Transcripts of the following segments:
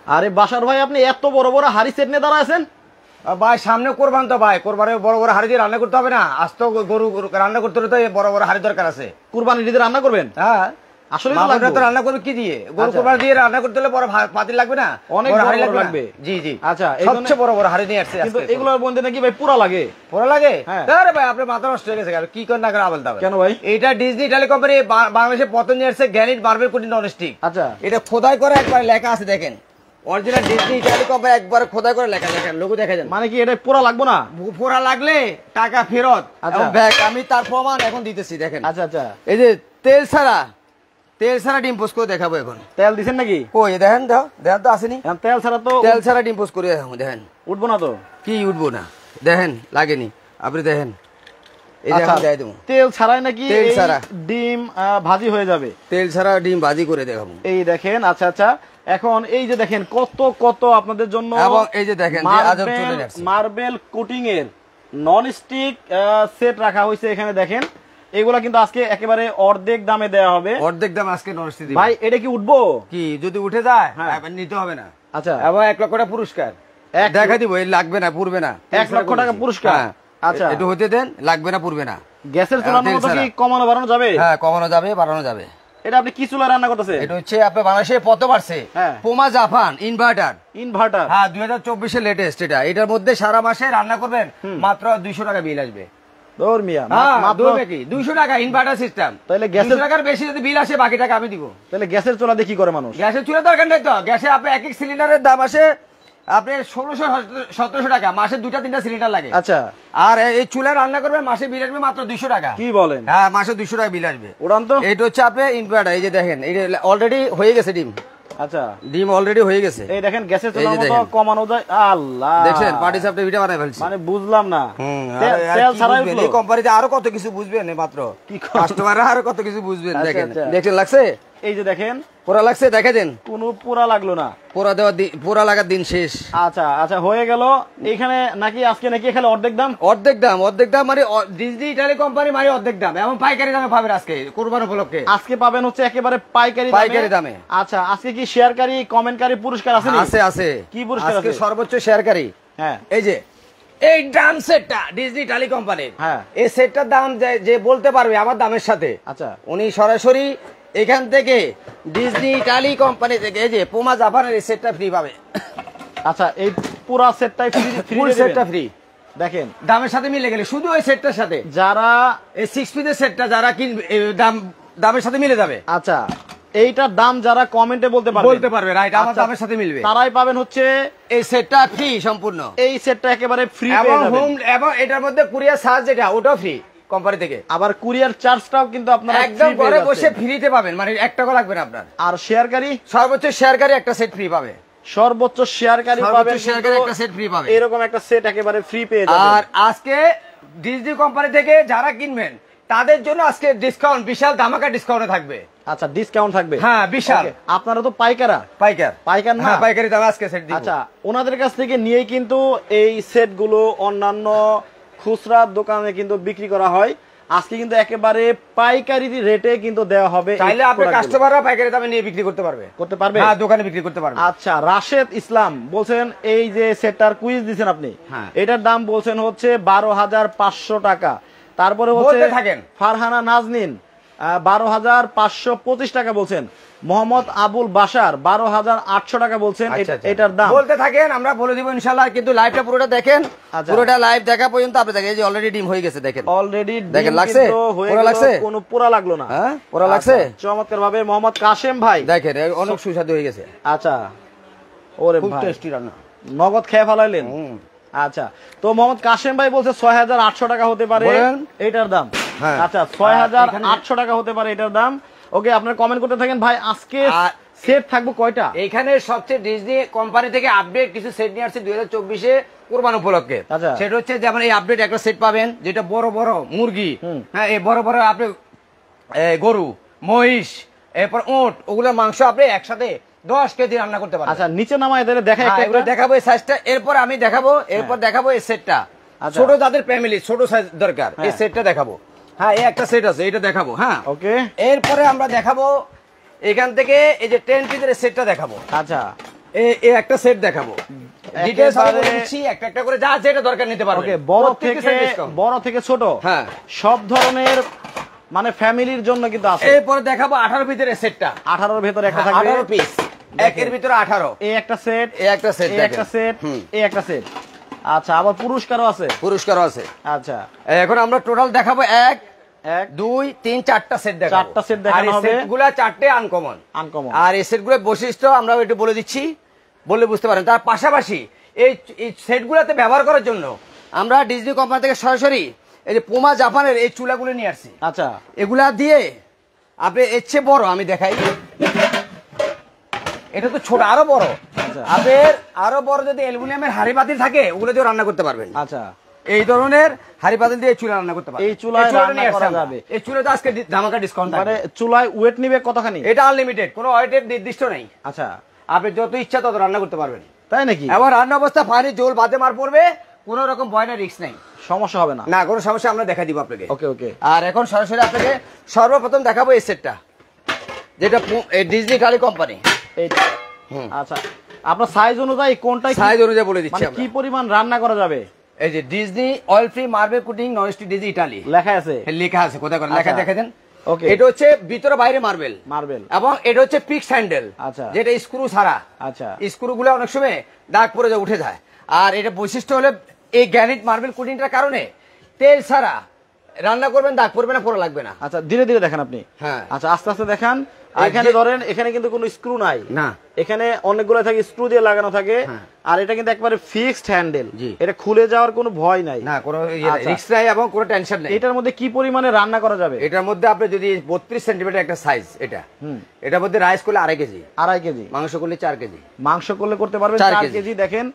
আরে বাসার ভাই আপনি এত বড় বড় হাড়ি সেট নিয়ে দাঁড়া আছেন ভাই সামনে কোরবান তো ভাই, কোরবানে বড় বড় হাড়ি দিয়ে রান্না করতে হবে না? আজ তো গরু রান্না করতে হলে তো বড় বড় হাড়ি দরকার আছে। কুরবানির ঈদে রান্না করবেন? হ্যাঁ আসলে তো রান্না করবে কি দিয়ে? গরু কোরবানি দিয়ে রান্না করতে হলে বড় পাতিল লাগবে না? অনেক বড় হাড়ি লাগবে। জি জি। আচ্ছা, সবচেয়ে বড় বড় হাড়ি নিয়ে আসছে। কিন্তু এগুলোর মধ্যে নাকি ভাই পুরা লাগে? পুরা লাগে? আরে ভাই আপনি মাথা নষ্ট হয়ে গেছে কি করে না করে বলতে হবে কেন ভাই? এটা ডিজনি ইটালি কোম্পানি বাংলাদেশে প্রথম নিয়ে আসছে গ্রানাইট মার্বেল কোটিং ননস্টিক। আচ্ছা, এটা খোদাই করে একবার লেখা আছে দেখেন, অরিজিনাল ডিজনি ইটালি কোম্পানি একবার খোদাই করে লেখা, দেখেন লোগো দেখা যায়। মানে কি এটা পুরা লাগবে না? পুরা লাগলে টাকা ফেরত। আচ্ছা ব্যাক আমি তার প্রমাণ এখন দিতেছি দেখেন। আচ্ছা আচ্ছা, এই যে তেল ছাড়া ডিম পোস্ট করে দেখাবো। এখন তেল দিছেন নাকি? কই দেখেন দেখেন তো আসেনি। তেল ছাড়া ডিম পোস্ট করে দেখাবো। দেখেন উঠবো না তো? কি উঠবো না? দেখেন লাগেনি, আপনি দেখেন তেল ছাড়াই নাকি তেল ছাড়া ডিম ভাজি হয়ে যাবে? তেল ছাড়া ডিম ভাজি করে দেখাবো। এই দেখেন। আচ্ছা আচ্ছা, এখন এই যে দেখেন কত কত আপনাদের জন্য, এবং এই যে দেখেন মার্বেল কোটিং এর নন স্টিক সেট রাখা হয়েছে এখানে। দেখেন এগুলা কিন্তু আজকে একেবারে অর্ধেক দামে দেওয়া হবে। অর্ধেক দাম আজকে নন স্টিক ভাই। এটা কি উঠবো? কি যদি উঠে যায় নিতে হবে না? আচ্ছা, এবং 1 লক্ষ টাকা পুরস্কার দেখা দিব। এই লাগবে না পুরবে না, 1 লক্ষ টাকা পুরস্কার। আচ্ছা একটু হতে দেন, লাগবে না পুরবে না। গ্যাসের চুলার মতো কি কমানো বাড়ানো যাবে? হ্যাঁ কমানো যাবে, বাড়ানো যাবে। এটা আপনি কি চুলা রান্না করতেছেন? এটা হচ্ছে আপনার বাংলাদেশে প্রথম আসছে পোমা জাপান ইনভার্টার। হ্যাঁ 2024 এর লেটেস্ট। এটার মধ্যে সারা মাসে রান্না করবেন মাত্র 200 টাকা বিল আসবে। দৌড় মিয়া, মাত্র 200 টাকা ইনভার্টার সিস্টেম। তাহলে গ্যাসের টাকার বেশি যদি বিল আসে বাকি টাকা আমি দিব। তাহলে গ্যাসের চুলা দিয়ে কি করে মানুষ? গ্যাসের চুলা দরকার নেই তো। গ্যাসে আপনি এক এক সিলিন্ডারের দাম আসে আপনার 1600-1700 টাকা, মাসে 2-3টা সিলিন্ডার লাগে। আচ্ছা, আর এই চুলায় রান্না করবে মাসে বিল আসবে মাত্র 200 টাকা। কি বলেন? হ্যাঁ মাসে 200 টাকা বিল আসবে। উড়ান তো। এটা হচ্ছে আপনার ইনভার্টার। এই যে দেখেন এটা অলরেডি হয়ে গেছে ডিম। আচ্ছা ডিম অলরেডি হয়ে গেছে। এই দেখেন গ্যাসের চুলার মতো কমানো যায়। আল্লাহ দেখছেন পার্টি সাপটা ভিডিও বানাই ফেলছি। মানে বুঝলাম না তেল ছাড়াই এই কোম্পানিতে আরো কত কিছু বুঝবেন মাত্র, কি কাস্টমাররা আরো কত কিছু বুঝবেন। দেখেন দেখেন লাগছে। এই যে দেখেন পুরা লাগছে, দেখে দেন। কোনো পুরা লাগলো না, পুরা লাগার দিন শেষ। আচ্ছা আচ্ছা হয়ে গেল। এখানে নাকি আজকে নাকি এখানে অর্ধেক দাম মানে ডিজনি ইটালি কোম্পানি মানে অর্ধেক দাম, এবং পাইকারি দামে পাবেন আজকে কুরবান উপলক্ষে। আজকে পাবেন হচ্ছে একেবারে পাইকারি দামে। আচ্ছা আজকে কি শেয়ারকারী কমেন্টকারী পুরস্কার আছে? আছে। কি পুরস্কার আছে? সর্বোচ্চ শেয়ারকারী। হ্যাঁ এই যে এই ড্রাম সেটটা ডিজনি ইটালি কোম্পানির। হ্যাঁ এই সেটটার দাম যে বলতে পারবে আমার দামের সাথে, আচ্ছা উনি সরাসরি এখান থেকে ডিজনি ইটালি কোম্পানি থেকে এই যে পোমা জাপানের এই সেটটা ফ্রি পাবে। আচ্ছা এই পুরো সেটটাই ফ্রি, ফুল সেটটা ফ্রি। দেখেন দামের সাথে মিলে গেলে শুধু এই সেটটার সাথে যারা এই 6 পিসের সেটটা যারা কিনবে দামের সাথে মিলে যাবে। আচ্ছা এইটার দাম যারা কমেন্টে বলতে পারবে রাইট আমার দামের সাথে মিলবে, তারাই পাবেন হচ্ছে এই সেটটা ফ্রি সম্পূর্ণ। এই সেটটা একেবারে ফ্রি পেয়ে যাবেন, এবং এটার মধ্যে কুরিয়ার চার্জ যেটা ওটাও ফ্রি কোম্পানি থেকে। আবার কুরিয়ার চার্জটাও কিন্তু আপনারা একদম ঘরে বসে ফ্রিতে পাবেন, মানে 1 টাকা লাগবে না আপনার। আর শেয়ারকারী সর্বোচ্চ শেয়ারকারী একটা সেট ফ্রি পাবে, সর্বোচ্চ শেয়ারকারী পাবেন, শেয়ারকারী একটা সেট ফ্রি পাবে। এরকম একটা সেট একেবারে ফ্রি পেয়ে যাবেন। আর আজকে ডিজনি কোম্পানি থেকে যারা কিনবেন তাদের জন্য আজকে ডিসকাউন্ট, বিশাল ধামাকা ডিসকাউন্টে থাকবে। আচ্ছা ডিসকাউন্ট থাকবে? হ্যাঁ বিশাল। আপনারা তো পাইকার না? পাইকারি দামে আজকে সেট দিব। আচ্ছা ওনাদের কাছ থেকে নিয়েই কিন্তু এই সেটগুলো অন্যান্য খুচরা দোকানে কিন্তু বিক্রি করা হয়। আজকে কিন্তু একেবারে পাইকারি রেটে কিন্তু দেওয়া হবে। চাইলে আপনি কাস্টমাররা পাইকারি দামে নিয়ে বিক্রি করতে পারবে। হ্যাঁ দোকানে বিক্রি করতে পারবে। আচ্ছা রাশেদ ইসলাম বলছেন এই যে সেটটার কুইজ দিবেন আপনি, এটার দাম বলছেন হচ্ছে 12,500 টাকা। তারপরে হচ্ছে ফারহানা নাজনীন 12,525 টাকা বলছেন। মোহাম্মদ আবুল বাশার 12,800 টাকা বলছেন এটার দাম। বলতে থাকেন আমরা বলে দিব ইনশাআল্লাহ, কিন্তু লাইভটা পুরোটা দেখেন। পুরোটা লাইভ দেখা পর্যন্ত আপনি দেখেন এই যে অলরেডি ডিম হয়ে গেছে। দেখেন অলরেডি দেখেন লাগছে, পুরো লাগছে, কোনো পুরা লাগলো না। হ্যাঁ পুরা লাগছে চমৎকার ভাবে। মোহাম্মদ কাশেম ভাই দেখেন অনেক সুস্বাদু হয়ে গেছে। আচ্ছা ওরে ভাই টেস্টি রান্না, নগদ খেয়ে ফেলাইলেন। আচ্ছা তো মোহাম্মদ কাশেম ভাই বলছে 6,800 টাকা হতে পারে এটার দাম। আচ্ছা 6,800 টাকা হতে পারে এটার দাম। ওকে আপনারা কমেন্ট করতে থাকেন। ভাই আজকে সেট থাকবে কয়টা? এখানে সবচেয়ে ডিজনি কোম্পানি থেকে আপডেট কিছু সেট নিয়ে আসছে 2024-এ কোরবান উপলক্ষে। সেটা হচ্ছে যেমন এই আপডেট একটা সেট পাবেন যেটা বড় বড় মুরগি, হ্যাঁ এই বড় বড় আপনি গরু, মহিষ, এরপর ওট, ওগুলোর মাংস আপনি একসাথে 10 কেজি রান্না করতে পারবেন। আচ্ছা নিচে নামায় দেখাই একটা দেখাবো এই সাইজটা, এরপর আমি দেখাবো, এরপর দেখাবো এই সেটটা। ছোট যাদের ফ্যামিলি ছোট সাইজ দরকার এই সেটটা দেখাবো। হ্যাঁ এই একটা সেট আছে এটা দেখাবো। হ্যাঁ ওকে এরপরে আমরা দেখাবো এখান থেকে এই যে 10 পিসের সেটটা দেখাবো। আচ্ছা এই একটা সেট দেখাবো, ডিটেইলস আমি বলছি, একটা একটা করে যা যেটা দরকার নিতে পারবেন। ওকে, বড় থেকে ছোট হ্যাঁ সব ধরনের মানে ফ্যামিলির জন্য কিন্তু আছে। এরপরে দেখাবো 18 ভিতরে সেটটা, 18 এর ভিতরে একটা থাকবে, 18 পিস, একের ভিতরে 18, এই একটা সেট, এই একটা সেট, এই একটা সেট, এই একটা সেট। আচ্ছা, আবার পুরস্কারও আছে, পুরস্কারও আছে। আচ্ছা, এখন আমরা টোটাল দেখাবো 1 2 3 4টা সেট দেখাবো, 4টা সেট দেখানো হবে। আর সেটগুলো 4টে আনকমন, আর এই সেটগুলোর বৈশিষ্ট্য আমরা একটু বলে দিচ্ছি, বললে বুঝতে পারেন। তার পাশাপাশি এই সেটগুলোতে ব্যবহার করার জন্য আমরা ডিজনি কোম্পানি থেকে সরাসরি এই যে পুমা জাপানের এই চুলাগুলো নিয়ে আসছি। আচ্ছা, এগুলা দিয়ে আপনি এর চেয়ে বড় আমি দেখাই, এটা তো ছোট, আরো বড়, আপনার আরো বড় যদি অ্যালুমিনিয়ামের হাড়ি পাতিল থাকে ওগুলো দিয়ে রান্না করতে পারবেন। আচ্ছা, এই ধরনের হাড়ি পাতিল দিয়ে চুলা রান্না করতে পারবেন। এই চুলায় রান্না করা যাবে। এই চুলাতে আজকে ধামাকা ডিসকাউন্ট থাকবে। মানে চুলায় ওয়েট নিবে কতখানি? এটা আনলিমিটেড, কোনো ওয়েটের নির্দিষ্ট নেই। আচ্ছা, আপনি যত ইচ্ছা তত রান্না করতে পারবেন। তাই নাকি? এবার রান্না অবস্থা পানি জল বাদে মার পড়বে, কোনো রকম ভয়ের রিস্ক নেই, সমস্যা হবে না। না কোনো সমস্যা, আমরা দেখা দিব আপনাকে। ওকে ওকে। আর এখন সরাসরি আপনাকে সর্বপ্রথম দেখাবো এই সেটটা, যেটা ডিজনি কালি কোম্পানি। এইটা আচ্ছা, আপনার সাইজ অনুযায়ী কোনটা সাইজ অনুযায়ী বলে দিচ্ছি কি পরিমাণ রান্না করা যাবে। এই যে Disney oil free marble coating non stick Disney Italy লেখা আছে, লেখা আছে, কোথায় করে লেখা দেখে দেন। ওকে, এটা হচ্ছে ভিতরে বাইরে মার্বেল, এবং এটা হচ্ছে পিক্স হ্যান্ডেল, আচ্ছা, যেটা স্ক্রু ছাড়া। আচ্ছা, স্ক্রুগুলো অনেক সময় দাগ পরে যায়, উঠে যায়। আর এটা বৈশিষ্ট্য হলো এই গ্রানাইট মার্বেল কুটিংটার কারণে তেল ছাড়া রান্না করবেন, দাগ পড়বে না, পোড়া লাগবে না। আচ্ছা, ধীরে ধীরে দেখেন আপনি। হ্যাঁ, আচ্ছা, আস্তে আস্তে দেখান। এখানে ধরেন, এখানে কিন্তু কোনো স্ক্রু নাই, না, এখানে অনেকগুলো থাকে স্ক্রু দিয়ে লাগানো থাকে। আর এটা কিন্তু একবারে ফিক্সড হ্যান্ডেল, এটা খুলে যাওয়ার কোনো ভয় নাই, না কোনো রিস্ক নাই এবং কোনো টেনশন নাই। এটার মধ্যে কি পরিমাণে রান্না করা যাবে? এটার মধ্যে আপনি যদি 32 সেন্টিমিটার একটা সাইজ, এটার মধ্যে রাইস করলে 2.5 কেজি, 2.5 কেজি, মাংস করলে 4 কেজি, মাংস করলে করতে পারবেন 4 কেজি। দেখেন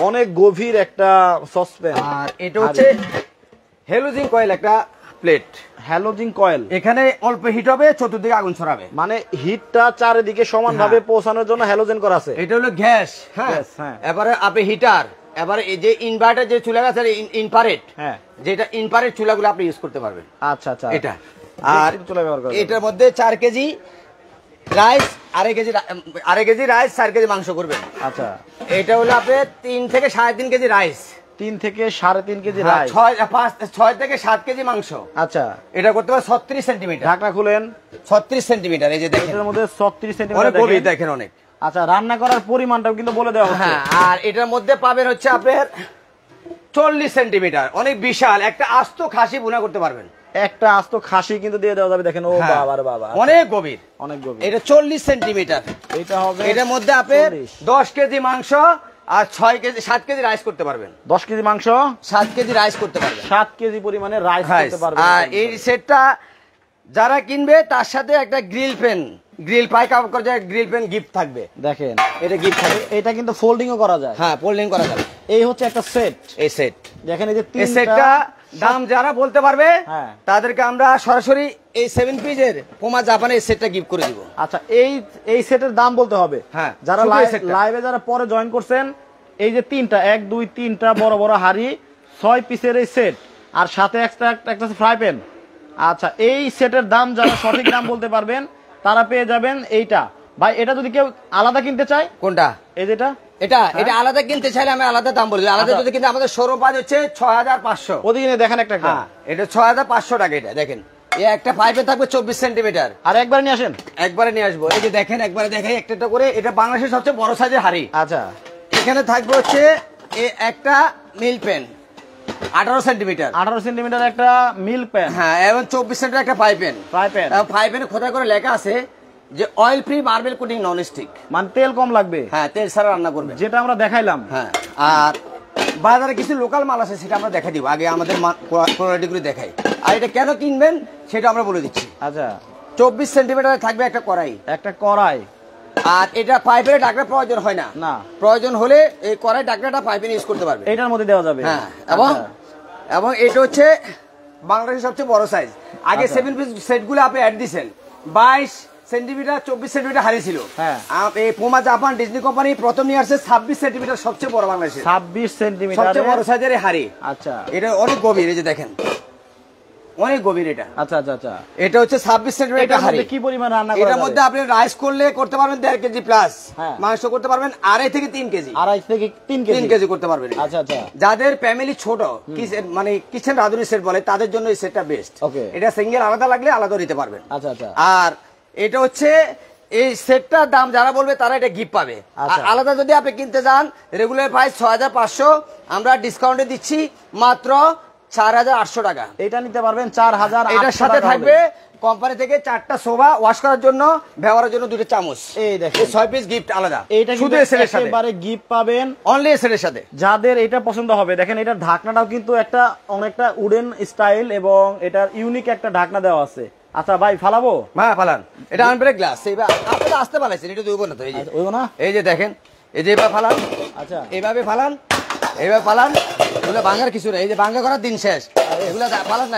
অনেক গভীর একটা সসপ্যান। আর এটা হচ্ছে হ্যালোজিন কয়েল একটা প্লেট, হ্যালোজিন কয়েল। এখানে অল্প হিট হবে, চতুর্দিকে আগুন ছড়াবে, মানে হিটটা চারিদিকে সমানভাবে পৌঁছানোর জন্য হ্যালোজেন করা আছে। এটা হলো গ্যাস। হ্যাঁ, এবারে আপনি হিটার, এবারে এই যে ইনভার্টার যে চুলা আছে ইনফ্রারেড, হ্যাঁ, যেটা ইনফ্রারেড চুলাগুলো আপনি ইউজ করতে পারবেন। আচ্ছা আচ্ছা, এটা আর চুলা ব্যবহার করবেন। এটার মধ্যে 4 KG rice, 2.5 KG rice, 4 KG মাংস করবেন। আচ্ছা, এটা হলো আপনি 3 থেকে 3.5 কেজি রাইস, 3 থেকে 3.5 কেজি রাইস, 6 থেকে 7 কেজি মাংস। আচ্ছা, এটা করতে পারে 36 সেন্টিমিটার। ঢাকনা খুলেন, 36 সেন্টিমিটার। এই যে দেখেন এর মধ্যে 36 সেন্টিমিটার দেখেন অনেক। আচ্ছা, রান্না করার পরিমাণটাও কিন্তু বলে দেওয়া হচ্ছে। হ্যাঁ, আর এটার মধ্যে পাবেন হচ্ছে আপনার 40 সেন্টিমিটার, অনেক বিশাল একটা আস্ত খাসি ভুনা করতে পারবেন। একটা আস্ত খাসি কিন্তু দিয়ে দেওয়া যাবে। দেখেন, ও বাবা রে বাবা, অনেক গভীর, অনেক গভীর। এটা 40 সেন্টিমিটার। এটা হবে, এটার মধ্যে আপনি 10 কেজি মাংস আর 7 কেজি রাইস করতে পারবেন। 10 কেজি মাংস, 7 কেজি রাইস করতে পারবেন, 7 কেজি পরিমাণে রাইস করতে পারবেন। আর এই সেটটা যারা কিনবে তার সাথে একটা গ্রিল প্যান, গ্রিল পাই কাপ করে গ্রিল প্যান গিফট থাকবে। দেখেন, এটা গিফট থাকবে। এটা কিন্তু ফোল্ডিংও করা যায়। হ্যাঁ, ফোল্ডিং করা যাবে। এই হচ্ছে একটা সেট। এই সেট দেখেন, এই যে এই সেটটা দাম যারা বলতে পারবে, হ্যাঁ, তাদেরকে আমরা সরাসরি এই 7 পিসের পুমা জাপানের এই সেটটা গিফট করে দিব। আচ্ছা, এই সেটের দাম বলতে হবে। হ্যাঁ, যারা লাইভে যারা পরে জয়েন করছেন, এই যে 3টা 1 2 3টা বড় বড় হাড়ি, 6 পিসের এই সেট, আর সাথে একটা ফ্রাই প্যান। আচ্ছা, এই সেটের দাম যারা সঠিক দাম বলতে পারবেন তারা পেয়ে যাবেন এইটা। ভাই, এটা যদি কেউ আলাদা কিনতে চায়, কোনটা? এই যেটা, এটা আলাদা কিনতে চাইলে আমি আলাদা দাম বলি। আলাদা যদি কিন্তু আমাদের শোরুম পাঁচ হচ্ছে 6500। ওদিকে দেখেন একটা, এটা 6500 টাকা। এটা দেখেন, এই একটা পাইপে থাকবে 24 সেন্টিমিটার। আর একবার নিয়ে আসেন, একবারে নিয়ে আসবো। এই যে দেখেন, একবারে দেখাই একটা করে। এটা বাংলাদেশের সবচেয়ে বড় সাইজের হাড়ি। আচ্ছা, এখানে থাকবে হচ্ছে একটা মিল প্যান 18 সেন্টিমিটার, 18 সেন্টিমিটার একটা মিল প্যান। হ্যাঁ, এবং 24 সেন্টিমিটার একটা ফ্রাই প্যান। ফ্রাই প্যানে খোদাই করে লেখা আছে যে oil free marble coating non stick, মানে তেল কম লাগবে। হ্যাঁ, তেল ছাড়া রান্না করবে, যেটা আমরা দেখাইলাম। হ্যাঁ, আর বাজারে কিছু লোকাল মাল আছে, সেটা আমরা দেখা দিব। আগে আমাদের কোয়ালিটিগুলো দেখাই, আর এটা কেন কিনবেন সেটা আমরা বলে দিচ্ছি। আচ্ছা, 24 সেন্টিমিটার থাকবে একটা কড়াই, আর এটা পাইপের ঢাকনা প্রয়োজন হয় না। প্রয়োজন হলে এই কড়াই ঢাকনাটা পাইপে ইউজ করতে পারবে, এটার মধ্যে দেওয়া যাবে। হ্যাঁ, এবং এটা হচ্ছে বাংলাদেশের সবচেয়ে বড় সাইজ। আগে 7 পিস সেটগুলো আপনি অ্যাড দিয়েছেন, 22 সেন্টিমিটার 24 সেন্টিমিটার হাড়ি ছিল। এই পুমা জাপান ডিজনি কোম্পানি প্রথম নিয়ে আসছে 26 সেন্টিমিটার, সবচেয়ে বড় বাংলাদেশে 26 সেন্টিমিটার সবচেয়ে বড় সাইজের হাড়ি। আচ্ছা, এটা অনেক গভীর। এই যে দেখেন, অনেক গভীর এটা। আচ্ছা আচ্ছা আচ্ছা, এটা হচ্ছে 26 সেন্টিমিটার হাড়ি। কি পরিমাণ রান্না করা যাবে? এটার মধ্যে আপনি রাইস করলে করতে পারবেন 1.5 কেজি প্লাস, মাংস করতে পারবেন 2.5 থেকে 3 কেজি, 2.5 থেকে 3 কেজি করতে পারবেন। আচ্ছা আচ্ছা, যাদের ফ্যামিলি ছোট, মানে কিচেন রাঁধুনি সেট বলে, তাদের জন্য এই সেটটা বেস্ট। এটা সিঙ্গেল আলাদা লাগলে আলাদা নিতে পারবেন। আচ্ছা আচ্ছা, আর এটা হচ্ছে এই সেটটার দাম যারা বলবে তারা এটা গিফট পাবে। আর আলাদা যদি আপনি কিনতে যান, রেগুলার প্রাইস 6500, আমরা ডিসকাউন্টে দিচ্ছি মাত্র 4800 টাকা। এটা নিতে পারবেন 4000। এটার সাথে থাকবে কোম্পানি থেকে 4টা সোভা, ওয়াশ করার জন্য, ব্যবহারের জন্য 2টা চামচ। এই দেখেন 6 পিস গিফট আলাদা। এটা শুধু এসের সাথে এবারে গিফট পাবেন, অনলি এসের সাথে। যাদের এটা পছন্দ হবে, দেখেন এটার ঢাকনাটাও কিন্তু একটা অনেকটা উডেন স্টাইল এবং এটার ইউনিক একটা ঢাকনা দেওয়া আছে। আচ্ছা ভাই ফালাবো? হ্যাঁ ফালান। এটা আনব্রেক গ্লাস। এইবার আপনি আসতে পালাইছেন, এটা দুইব না তো। এই যে ওইব না, এই যে দেখেন, এই যে এবার ফালান। আচ্ছা এইভাবে ফালান, এইভাবে ফালান। এগুলো ভাঙার কিছু নেই, এই যে ভাঙা করার দিন শেষ। এগুলো ফালান না,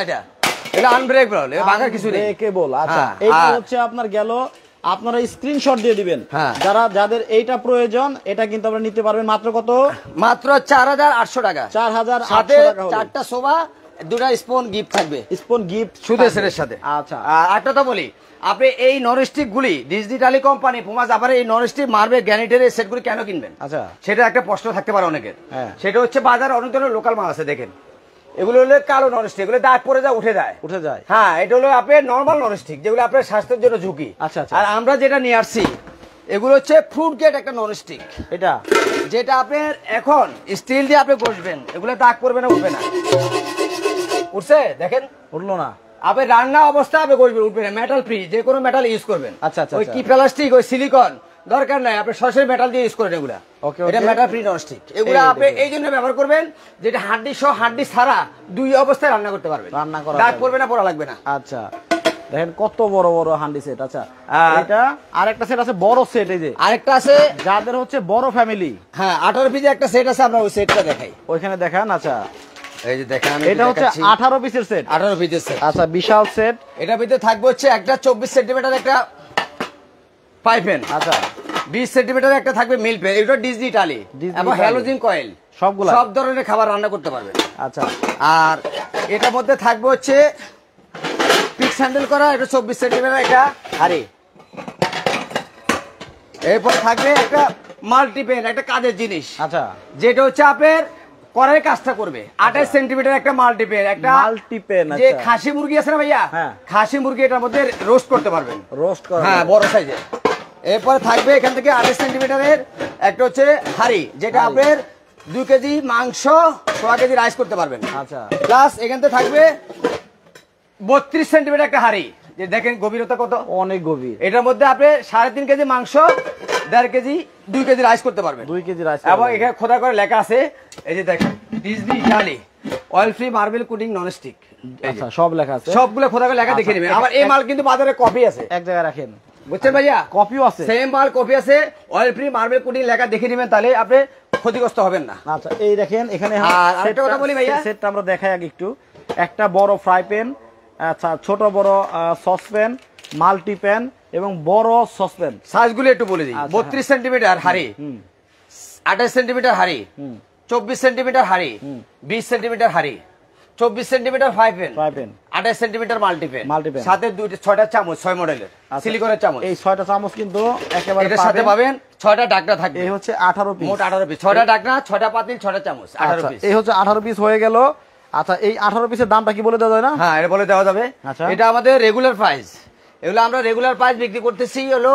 এটা আনব্রেক বল, এটা ভাঙার কিছু নেই, কেবল। আচ্ছা এইটা হচ্ছে আপনার গেল, আপনারা স্ক্রিনশট দিয়ে দিবেন যাদের এইটা প্রয়োজন। এটা কিন্তু আপনারা নিতে পারবেন মাত্র কত? মাত্র 4800 টাকা। 4800 টাকা। 4টা সোভা, 2টা স্পুন গিফট থাকবে। স্পুন গিফট শুধু এসের সাথে। আচ্ছা আর একটা তো বলি, আপনি এই ননস্টিক গুলি ডিজিটালি কোম্পানি পুমা জাপানের এই ননস্টিক মার্বেল গ্রানাইটের এই সেটগুলি কেন কিনবেন? আচ্ছা সেটা একটা প্রশ্ন থাকতে পারে অনেকের। সেটা হচ্ছে বাজারে অনেক ধরনের লোকাল মাল আছে, দেখেন এগুলো হলো কালো ননস্টিক, এগুলো দাগ পরে যায়, উঠে যায়। হ্যাঁ, এটা হলো আপনার নরমাল ননস্টিক, যেগুলো আপনার স্বাস্থ্যের জন্য ঝুঁকি। আচ্ছা, আর আমরা যেটা নিয়ে আসছি এগুলো হচ্ছে ফ্রুট গেট একটা ননস্টিক, এটা যেটা আপনার এখন স্টিল দিয়ে আপনি বসবেন, এগুলো দাগ পড়বে না, উঠবে না। উঠছে? দেখেন উঠলো না। আপনি রান্না অবস্থা আপনি করবেন, উঠবে না। মেটাল ফ্রি, যে কোনো মেটাল ইউজ করবেন। আচ্ছা আচ্ছা, ওই কি প্লাস্টিক, ওই সিলিকন দরকার নাই, আপনি সরাসরি মেটাল দিয়ে ইউজ করেন এগুলা। এটা মেটাল ফ্রি ননস্টিক। এগুলা আপনি এই জন্য ব্যবহার করবেন যেটা হাড্ডি সহ হাড্ডি ছাড়া দুই অবস্থায় রান্না করতে পারবেন, রান্না করা দাগ পড়বে না, পোড়া লাগবে না। আচ্ছা দেখেন কত বড় বড় হান্ডি সেট। আচ্ছা এটা আরেকটা সেট আছে, বড় সেট। এই যে আরেকটা আছে যাদের হচ্ছে বড় ফ্যামিলি। হ্যাঁ 18 পিসের একটা সেট আছে, আমরা ওই সেটটা দেখাই, ওইখানে দেখান। আচ্ছা এই যে দেখেন, এটা হচ্ছে 18 পিসের সেট। 18 পিসের সেট। আচ্ছা বিশাল সেট। এটার ভিতরে থাকবে হচ্ছে একটা 24 সেন্টিমিটার একটা পাইপেন। আচ্ছা 20 সেন্টিমিটার একটা থাকবে মিল পেন। এটা ডিজিটালি এবং হ্যালোজেন কয়েল, সবগুলা সব ধরনের খাবার রান্না করতে পারবে। আচ্ছা আর এটার মধ্যে থাকবে হচ্ছে পিক্স হ্যান্ডেল করা, এটা 24 সেন্টিমিটার একটা হাড়ি। এরপর থাকবে একটা মাল্টিপেন, একটা কাজের জিনিস। আচ্ছা যেটা হচ্ছে আপনার করার কাজটা করবে। 28 সেন্টিমিটার একটা মাল্টিপেন, একটা মাল্টিপেন। যে খাসি মুরগি আছে না ভাইয়া, খাসি মুরগি এটার মধ্যে রোস্ট করতে পারবেন, রোস্ট করা। হ্যাঁ বড় সাইজের। এরপরে থাকবে এখান থেকে 28 সেন্টিমিটারের একটা হচ্ছে হাড়ি, যেটা আপনার 2 কেজি মাংস, 6 কেজি রাইস করতে পারবেন। আচ্ছা প্লাস এখান থেকে থাকবে 32 সেন্টিমিটার একটা হাড়ি, যে দেখেন গভীরতা কত, অনেক গভীর। এটার মধ্যে আপনি 3.5 কেজি মাংস, 1.5 কেজি, 2 কেজি রাইস করতে পারবেন, 2 কেজি রাইস। এবং এখানে খোদা করে লেখা আছে, এই যে দেখেন digitally oil free marble coating nonstick. আচ্ছা সব লেখা আছে, সবগুলো খোদা করে লেখা দেখে নেবেন। আবার এই মাল কিন্তু বাজারে কপি আছে, এক জায়গায় রাখেন, বুঝছেন ভাইয়া, কপিও আছে, সেম মাল কপি আছে, অয়েল ফ্রি মার্বেল কুটিং লেখা দেখে নেবেন, তাহলে আপনি ক্ষতিগ্রস্ত হবেন না। আচ্ছা এই দেখেন এখানে আরেকটা কথা বলি ভাইয়া, সেটটা আমরা দেখাই আগে একটু। একটা বড় ফ্রাই প্যান, আচ্ছা ছোট বড় সসপ্যান, মাল্টি প্যান এবং বড় সসপ্যান। সাইজগুলো একটু বলে দিই। 32 সেন্টিমিটার হাড়ি, 28 সেন্টিমিটার হাড়ি, 24 সেন্টিমিটার হাড়ি, 20 সেন্টিমিটার হাড়ি, 24 centimetre fry pan, 28 centimetre multipan, সাথে 6টা চামচ, 6 মডেলের সিলিকনের চামচ। এই 6টা চামচ কিন্তু একেবারে এর সাথে পাবেন। 6টা ঢাকনা থাকবে। এই হচ্ছে 18 পিস, মোট 18 পিস। 6টা ঢাকনা, 6টা পাতিল, 6টা চামচ, 18 পিস। এই হচ্ছে 18 পিস হয়ে গেল। আচ্ছা এই 18 পিসের দামটা কি বলে দেওয়া যায় না? হ্যাঁ এটা বলে দেওয়া যাবে। আচ্ছা এটা আমাদের রেগুলার প্রাইস। এগুলো আমরা রেগুলার প্রাইস বিক্রি করতেছি হলো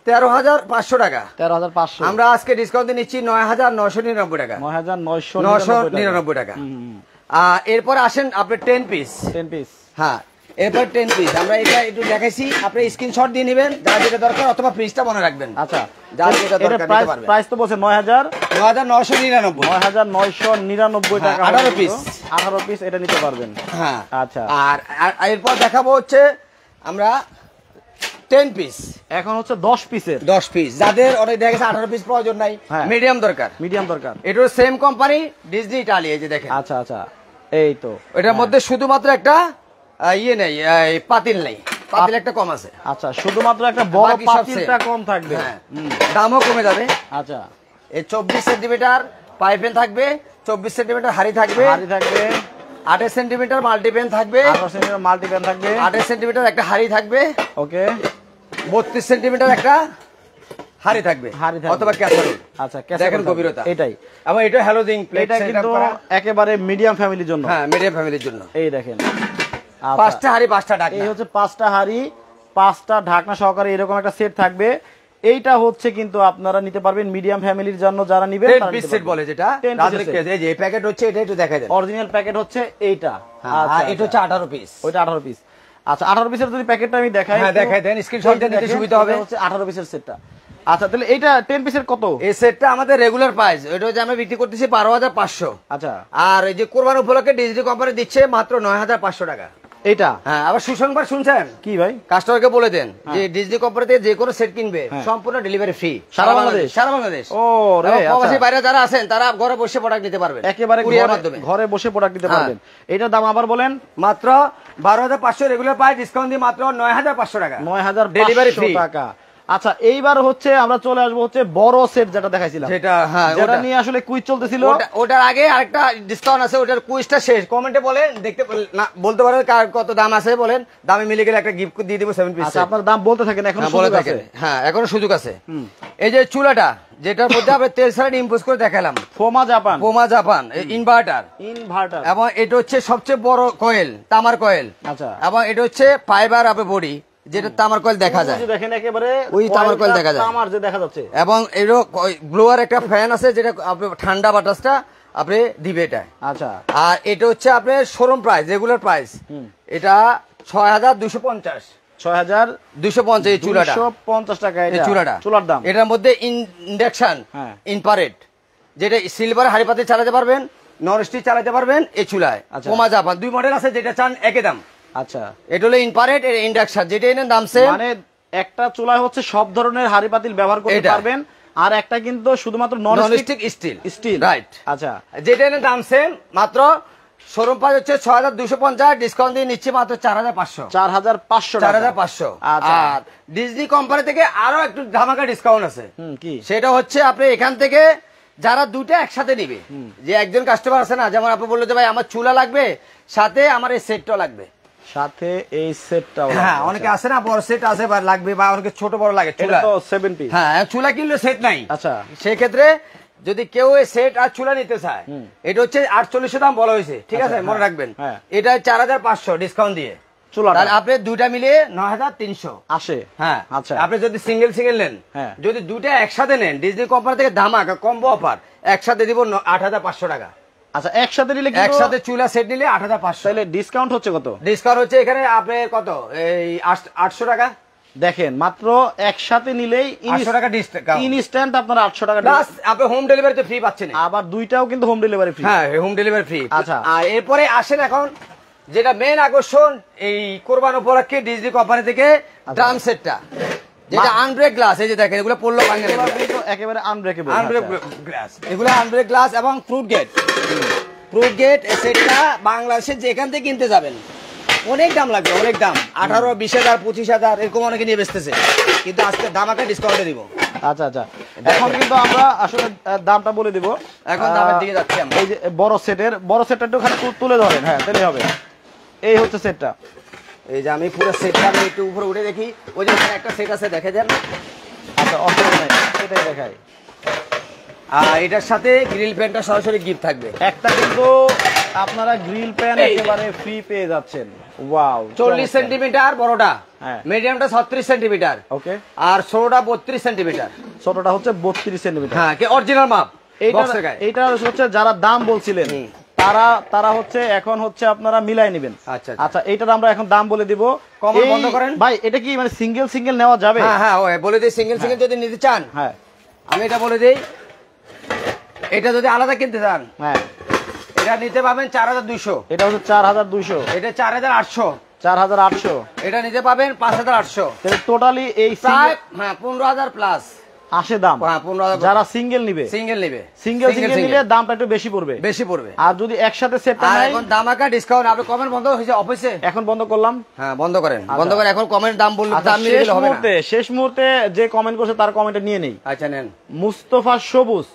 13,500 টাকা। 13,500। আমরা আজকে ডিসকাউন্ট দিয়ে নিচ্ছি 9,999 টাকা। 9,999 টাকা। এরপর আসেন আপনি 10 পিস। 10 পিস। হ্যাঁ এরপর 10 পিস আমরা এটা একটু দেখাইছি, আপনি স্ক্রিনশট দিয়ে নেবেন যার যেটা দরকার, অথবা ফ্রিজটা মনে রাখবেন। আচ্ছা যার যেটা দরকার নিতে পারবেন। প্রাইস তো বলছে 9,999 9,999 টাকা। 18 পিস, 18 পিস এটা নিতে পারবেন। হ্যাঁ আচ্ছা। আর এরপর দেখাবো হচ্ছে আমরা 10 পিস। এখন হচ্ছে 10 পিসের, 10 পিস। যাদের অনেক দেখা গেছে 18 পিস প্রয়োজন নাই, মিডিয়াম দরকার, মিডিয়াম দরকার। এটা সেম কোম্পানি ডিজিটালি, এই যে দেখেন। আচ্ছা আচ্ছা এই তো এটার মধ্যে শুধুমাত্র একটা ইয়ে নেই, পাতিল নেই, পাতিল একটা কম আছে। আচ্ছা শুধুমাত্র একটা বড় পাতিলটা কম থাকবে, দামও কমে যাবে। আচ্ছা এই 24 সেন্টিমিটার পাইপেন থাকবে, 24 সেন্টিমিটার হাড়ি থাকবে, হাড়ি থাকবে, 28 সেন্টিমিটার মাল্টিপ্যান থাকবে, 28 সেন্টিমিটার মাল্টিপ্যান থাকবে, 28 সেন্টিমিটার একটা হাড়ি থাকবে, ওকে, 32 সেন্টিমিটার একটা হাড়ি থাকবে অথবা ক্যাসারোল। আচ্ছা, দেখেন গভীরতা এটাই। এবং এটা হ্যালোজিং প্লেট, এটা কিন্তু একেবারে মিডিয়াম ফ্যামিলির জন্য। হ্যাঁ, মিডিয়াম ফ্যামিলির জন্য। এই দেখেন 5টা হাড়ি 5টা ঢাকনা, এই হচ্ছে 5টা হাড়ি 5টা ঢাকনা সহকারে এরকম একটা সেট থাকবে। এইটা হচ্ছে কিন্তু আপনারা নিতে পারবেন মিডিয়াম ফ্যামিলির জন্য, যারা নিবেন তারা নিতে সেট বলে যেটা এই যে প্যাকেট হচ্ছে, এটা একটু দেখা দেন। অরিজিনাল প্যাকেট হচ্ছে এইটা। আচ্ছা, এটা হচ্ছে 18 পিস, ওইটা 18 পিস। আচ্ছা, 18 পিসের যদি প্যাকেটটা আমি দেখাই, হ্যাঁ দেখাই দেন, স্ক্রিনশট নিতে সুবিধা হবে। হচ্ছে 18 পিসের সেটটা। আচ্ছা, তাহলে এইটা 10 পিসের কত? এই সেটটা আমাদের রেগুলার প্রাইস, এটা হচ্ছে আমরা বিক্রি করতেছি 12,500। আচ্ছা, আর এই যে কুরবানি উপলক্ষে ডিজিটাল কোম্পানি দিচ্ছে মাত্র 9,500 টাকা। এইটা হ্যাঁ, আবার সুসংবাদ শুনছেন কি ভাই? কাস্টমারকে বলে দেন যে ডিজিটাল কোম্পানি থেকে যে কোনো সেট কিনবে সম্পূর্ণ ডেলিভারি ফ্রি, সারা বাংলাদেশ। সারা বাংলাদেশ। ও রে, প্রবাসী বাইরে যারা আছেন তারা ঘরে বসে প্রোডাক্ট নিতে পারবেন, একেবারে ঘরে বসে প্রোডাক্ট নিতে পারবেন। এটার দাম আবার বলেন। মাত্র 12,500 রেগুলার প্রাইস, ডিসকাউন্ট দিয়ে মাত্র 9,500 টাকা, 9,500 ডেলিভারি ফ্রি টাকা। আচ্ছা, এইবার হচ্ছে আমরা চলে আসবো হচ্ছে বড় সেট যেটা দেখাইছিলাম, যেটা হ্যাঁ যেটা নিয়ে আসলে কুইজ চলতেছিল। ওটার আগে আরেকটা ডিসকাউন্ট আছে, ওটার কুইজটা শেষ। কমেন্টে বলেন, দেখতে না বলতে পারেন কার কত দাম আছে, বলেন দামে মিলে গেলে একটা গিফট দিয়ে দিব 7 পিস। আচ্ছা, আপনার দাম বলতে থাকেন, এখন বলে থাকেন। হ্যাঁ, এখনো সুযোগ আছে। এই যে চুলাটা, যেটার মধ্যে আমরা তেল ছাড়া ইম্পোজ করে দেখালাম, ফোমা জাপান ইনভার্টার, এবং এটা হচ্ছে সবচেয়ে বড় কয়েল, তামার কয়েল। আচ্ছা, এবং এটা হচ্ছে ফাইবার আপে বডি, যেটা তামার কয়েল দেখা যায়, দেখেন একেবারে ওই তামার কয়েল দেখা যায়, তামার যে দেখা যাচ্ছে। এবং এরও ব্লোয়ার একটা ফ্যান আছে, যেটা আপনি ঠান্ডা বাতাসটা আপনি দিবে এটা। আচ্ছা, আর এটা হচ্ছে আপনার শোরুম প্রাইস, রেগুলার প্রাইস, এটা 6,250, 6,250 এই চুলাটা, 250 টাকা এই চুলাটা, চুলার দাম। এটার মধ্যে ইন্ডাকশন, ইনফ্রারেড, যেটা সিলভার হাড়ি পাতে চালাতে পারবেন, নন স্টিক চালাতে পারবেন এই চুলায়। কোমা জাপান 2 মডেল আছে, যেটা চান একই দাম। আচ্ছা, এটা হলো ইনফ্রারেড, এর ইন্ডাকশন, যেটা এর দাম সেম। মানে একটা চুলায় হচ্ছে সব ধরনের হাড়ি পাতিল ব্যবহার করতে পারবেন, আর একটা কিন্তু শুধুমাত্র নন স্টিক স্টিল, রাইট। আচ্ছা, যেটা এর দাম সেম, মাত্র শোরুম প্রাইস হচ্ছে 6,250, ডিসকাউন্ট দিয়ে নিচ্ছে মাত্র 4,500 4,500। আর ডিজনি কোম্পানি থেকে আরো একটু ধামাকা ডিসকাউন্ট আছে। কি সেটা হচ্ছে আপনি এখান থেকে যারা দুটো একসাথে নিবে, যে একজন কাস্টমার আছে না, যেমন আপনি বললো যে ভাই আমার চুলা লাগবে, সাথে আমার এই সেটটা লাগবে, সাথে এই সেটটাও। হ্যাঁ, অনেকে আছে না বড় সেট আছে বা লাগবে, বা অনেকে ছোট বড় লাগে, চুলা তো 7 পিস। হ্যাঁ, চুলা কিনলে সেট নাই। আচ্ছা, সেই ক্ষেত্রে যদি কেউ এই সেট আর চুলা নিতে চায়, এটা হচ্ছে 4800 দাম বলা হয়েছে, ঠিক আছে, মনে রাখবেন। এটা 4,500 ডিসকাউন্ট দিয়ে চুলা, তাহলে আপনি দুইটা মিলিয়ে 9,300 আসে। হ্যাঁ, আচ্ছা, আপনি যদি সিঙ্গেল নেন, যদি দুইটা একসাথে নেন, ডিজনি কোম্পানি থেকে ধামাকা কম্বো অফার, একসাথে দিব 8,500 টাকা। আচ্ছা, একসাথে নিলে একসাথে চুলা সেট নিলে 8,500। তাহলে ডিসকাউন্ট হচ্ছে কত? ডিসকাউন্ট হচ্ছে এখানে আপনার কত, এই 800 টাকা। দেখেন, মাত্র একসাথে নিলেই 800 টাকা ডিসকাউন্ট, ইনস্ট্যান্ট আপনারা 800 টাকা প্লাস আপনি হোম ডেলিভারি তো ফ্রি পাচ্ছেন, আবার দুইটাও কিন্তু হোম ডেলিভারি ফ্রি। হ্যাঁ, হোম ডেলিভারি ফ্রি। আচ্ছা, আর এরপরে আসেন এখন যেটা মেন আকর্ষণ, এই কোরবান উপলক্ষে ডিজনি কোম্পানি থেকে ড্রাম সেটটা, যেটা আনব্রেক গ্লাস, এই যে দেখেন এগুলো পড়লো ভাঙে না, একেবারে আনব্রেকেবল, আনব্রেক গ্লাস, এগুলো আনব্রেক গ্লাস এবং ফ্রুট গেট এই সেটটা বাংলাদেশে যেখান থেকে কিনতে যাবেন অনেক দাম লাগবে, অনেক দাম, 18, 20,000, 25,000 এরকম অনেকে নিয়ে বেচতেছে, কিন্তু আজকে দামাকা ডিসকাউন্টে দিব। আচ্ছা, আচ্ছা, এখন কিন্তু আমরা আসলে দামটা বলে দিব, এখন দামের দিকে যাচ্ছি আমরা। এই যে বড় সেটটা একটু খালি তুলে ধরেন, হ্যাঁ তাহলে হবে। এই হচ্ছে সেটটা, এই যে আমি পুরো সেটটা আমি একটু উপরে উঠে দেখি, ওই যে একটা সেট আছে দেখে দেন। আচ্ছা, অসুবিধা নাই, এটাই দেখাই। আর এটার সাথে গ্রিল প্যানটা সরাসরি গিফট থাকবে একটা, কিন্তু আপনারা গ্রিল প্যান একেবারে ফ্রি পেয়ে যাচ্ছেন। ওয়াও, 40 সেন্টিমিটার বড়টা, মিডিয়ামটা 36 সেন্টিমিটার, ওকে, আর ছোটটা 32 সেন্টিমিটার, ছোটটা হচ্ছে 32 সেন্টিমিটার। হ্যাঁ, কি অরিজিনাল মাপ। এইটা হচ্ছে যারা দাম বলছিলেন তারা হচ্ছে এখন হচ্ছে আপনারা মিলাই নেবেন। আচ্ছা, আচ্ছা, এইটার আমরা এখন দাম বলে দিব। কমন বন্ধ করেন ভাই, এটা কি মানে সিঙ্গেল নেওয়া যাবে? হ্যাঁ, হ্যাঁ, ওই বলে দিই, সিঙ্গেল যদি নিতে চান, হ্যাঁ আমি এটা বলে দিই, এটা যদি আলাদা কিনতে চান, হ্যাঁ, এটা নিতে পাবেন 4,200, এটা হচ্ছে 4,200, এটা 4,800, 4,800, এটা নিতে পাবেন 5,800, তাহলে টোটালি এই প্রায় 15,000 প্লাস আসে দাম। হ্যাঁ, 15,000 যারা সিঙ্গেল নিবে, সিঙ্গেল নিলে দামটা একটু বেশি পড়বে। আর যদি একসাথে সেটটা নেয়, এখন দামাকা ডিসকাউন্ট। আপনি কমেন্ট বন্ধ হয়েছে অফিসে, এখন বন্ধ করলাম। হ্যাঁ, বন্ধ করেন। এখন কমেন্ট দাম বললে দাম নিয়ে গেলে হবে না। শেষ মুহূর্তে যে কমেন্ট করছে তার কমেন্টটা নিয়ে নেই। আচ্ছা, নেন। মুস্তফা সবুজ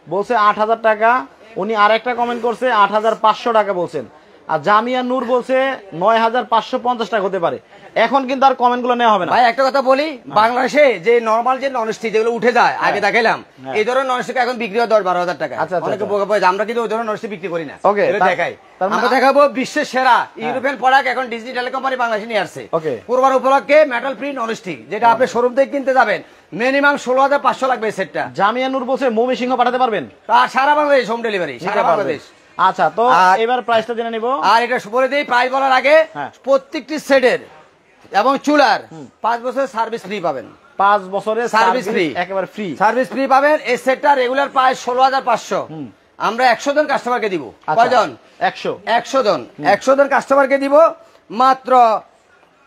বলছে 8,000 টাকা, উনি আরেকটা কমেন্ট করছে 8,500 টাকা বলছেন। আর জামিয়া নূর বলছে 9550 টাকা হতে পারে। এখন কিন্তু আর কমেন্ট গুলো নেওয়া হবে না ভাই। একটা কথা বলি, বাংলাদেশে যে নরমাল যে ননস্টিক যেগুলো উঠে যায় আগে দেখাইলাম, এই ধরনের ননস্টিক এখন বিক্রি হয় 10-12 টাকা। অনেকে বোকা পায়, আমরা কিন্তু ওই ধরনের ননস্টিক বিক্রি করি না। দেখাই, আমরা দেখাবো বিশ্বের সেরা ইউরোপিয়ান প্রোডাক্ট এখন ডিজিটাল কোম্পানি বাংলাদেশে নিয়ে আসছে। কুরবান উপলক্ষে মেটাল ফ্রি ননস্টিক, যেটা আপনি শোরুম থেকে কিনতে যাবেন মিনিমাম 16,500 লাগবে এই সেটটা। জামিয়া নূর বলছে ময়মনসিংহ পাঠাতে পারবেন, আর সারা বাংলাদেশ হোম ডেলিভারি, সারা বাংলাদেশ। আচ্ছা, তো এবার প্রাইসটা জেনে নিব। আর এটা বলে দিই প্রাইস বলার আগে, প্রত্যেকটি সেটের এবং চুলার 5 বছরের সার্ভিস ফ্রি পাবেন। 5 বছরের সার্ভিস ফ্রি, একেবারে ফ্রি সার্ভিস ফ্রি পাবেন। এই সেটটা রেগুলার প্রাইস 16,500। আমরা 100 জন কাস্টমারকে দিব। কয়জন? 100 জন। 100 জন কাস্টমারকে দিব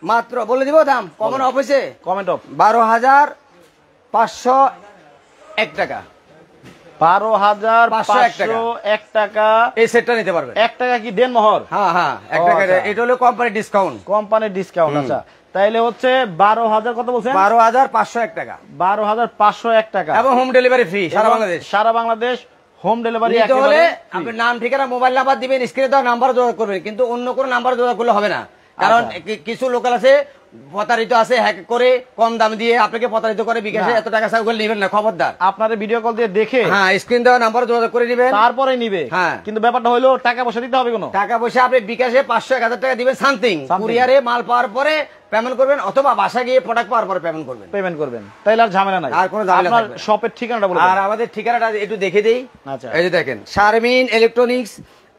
মাত্র বলে দিব দাম কমন অফিসে কমেন্ট অফ 12,501 টাকা। 12,501 টাকা এই সেটটা নিতে পারবেন। 1 টাকা কি দেন মোহর? হ্যাঁ 1 টাকা। এটা হলো কোম্পানি ডিসকাউন্ট। কোম্পানির ডিসকাউন্ট। আচ্ছা, তাইলে হচ্ছে 12,000 কত বলছেন? 12,501 টাকা। 12,501 টাকা এবং হোম ডেলিভারি ফ্রি সারা বাংলাদেশ। সারা বাংলাদেশ হোম ডেলিভারি। একেবারে আপনি নাম ঠিকানা মোবাইল নাম্বার দিবেন, স্ক্রিনে দেওয়া নাম্বার যোগাযোগ করবেন, কিন্তু অন্য কোনো নাম্বার যোগাযোগ করলে হবে না। কারণ কিছু লোকাল আছে প্রতারিত আছে, হ্যাক করে কম দাম দিয়ে আপনাকে প্রতারিত করে বিকাশে এত টাকা সাইকেল নেবেন না, খবরদার। আপনার ভিডিও কল দিয়ে দেখে স্ক্রিন দেওয়া নাম্বার যোগাযোগ করে দিবেন, তারপরে নিবে। কিন্তু ব্যাপারটা হলো টাকা পয়সা দিতে হবে। কোনো টাকা পয়সা আপনি বিকাশে 500-1000 টাকা দিবেন সামথিং, কুরিয়ারে মাল পাওয়ার পরে পেমেন্ট করবেন, অথবা বাসা গিয়ে প্রোডাক্ট পাওয়ার পরে পেমেন্ট করবেন। তাইলে আর ঝামেলা নাই, আর কোনো ঝামেলা নাই। আপনার শপের ঠিকানাটা বলুন। আর আমাদের ঠিকানাটা একটু দেখে দেই। আচ্ছা, এই যে দেখেন, Sharmin electronics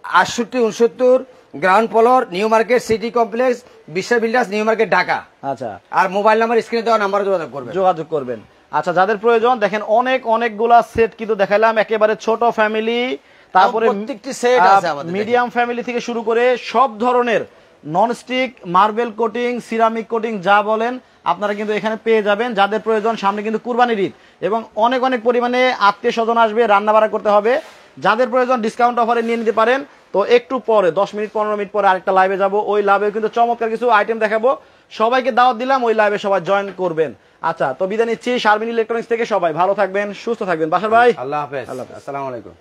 6869 ground floor, new market city complex, বিশ্ব বিল্ডার্স, নিউ মার্কেট, ঢাকা। আচ্ছা, আর মোবাইল নাম্বার স্ক্রিনে দেওয়া নাম্বারে যোগাযোগ করবেন। আচ্ছা, যাদের প্রয়োজন দেখেন অনেকগুলা সেট কিন্তু দেখাইলাম, একেবারে ছোট ফ্যামিলি, তারপরে প্রত্যেকটি সেট আছে আমাদের, মিডিয়াম ফ্যামিলি থেকে শুরু করে সব ধরনের nonstick, marble coating, ceramic coating যা বলেন আপনারা কিন্তু এখানে পেয়ে যাবেন। যাদের প্রয়োজন, সামনে কিন্তু কুরবানির ঈদ এবং অনেক পরিমাণে আত্মীয় স্বজন আসবে, রান্না বাড়া করতে হবে। যাদের প্রয়োজন ডিসকাউন্ট অফারে নিয়ে নিতে পারেন। তো একটু পরে 10 মিনিট 15 মিনিট পরে আরেকটা লাইভে যাব, ওই লাইভে কিন্তু চমৎকার কিছু আইটেম দেখাবো, সবাইকে দাওয়াত দিলাম, ওই লাইভে সবাই জয়েন করবেন। আচ্ছা, তো বিদায় নিচ্ছি শারমিন ইলেকট্রনিক্স থেকে। সবাই ভালো থাকবেন, সুস্থ থাকবেন। বাসার ভাই, আল্লাহ হাফেজ, আসসালামু আলাইকুম।